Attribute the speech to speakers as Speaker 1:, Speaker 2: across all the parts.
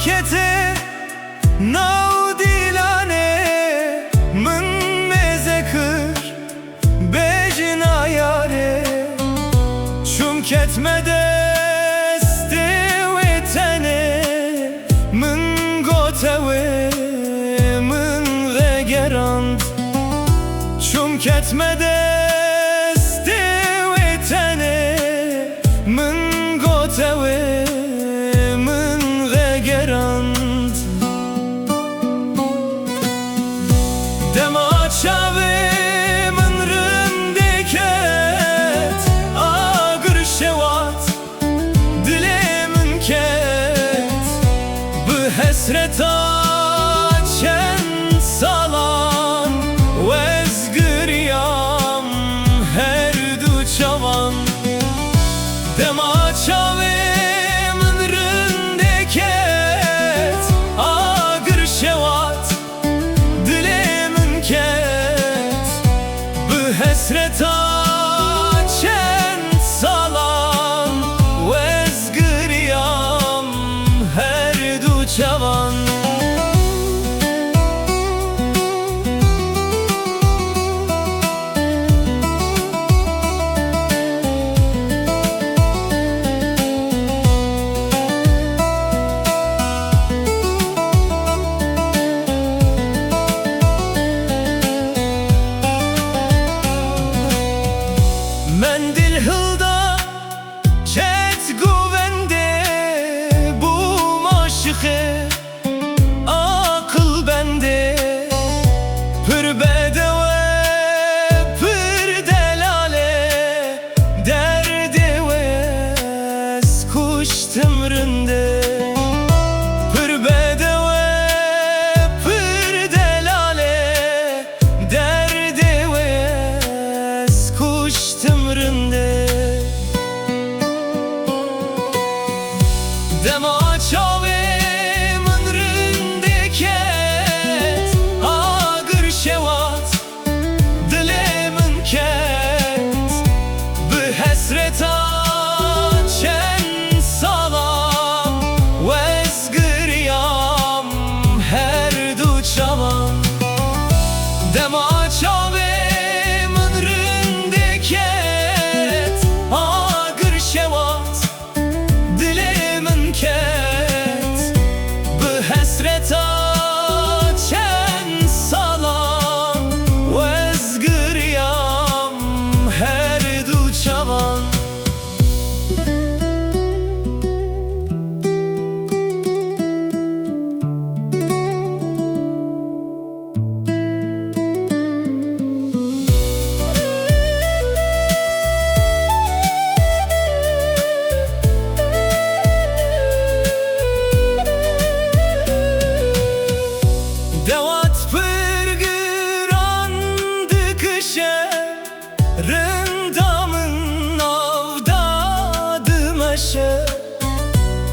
Speaker 1: kete naudilane min mezekır bejna yare çum ketmede stewetene min gotewe min vegerand çum ketmede stewetene min gotewe min vegerand dema çave min rindeket agır şevat dile min ket bu hesreta çen salan vezgiriyam her du çavan dema çave min rindeket agır şevat dile min ket bu hesreta çen salan vezgiriyam her du çavan mendil hılda çet güvende bu maşıkı akıl bende pür bedeve pür delale derde ves kuş tımrında pür bedeve pür delale derde ves kuş tımrında dema çave min rindeket agır şevat dile min ket bu hesreta çen salam vezgiriyam her du çavan dema çave min rindeket agır şevat dile min ket bu hesreta çen salam vezgiriyam her du çavan devat pırgırandı kışa rındamın avdadı meşe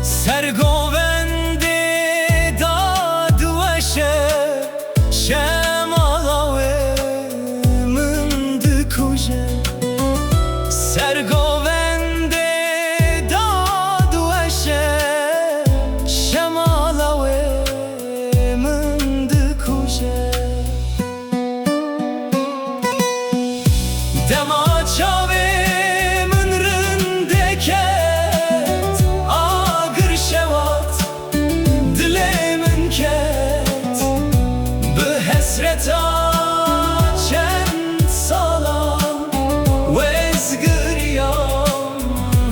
Speaker 1: sergovende dadı veşe şemalave mındı kuje sergovende dadı veşe şemalave mındı kuje dema çave min rindeket agır şevat dile min ket bu hesreta çen salam vezgiriyam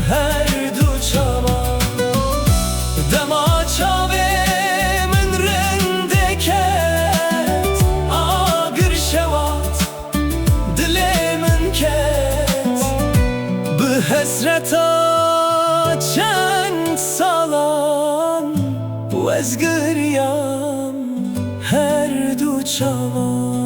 Speaker 1: her du çavan dema çave min rindeket agır şevat dile min ket bu hesreta çen salan vezgiriyam her du çavan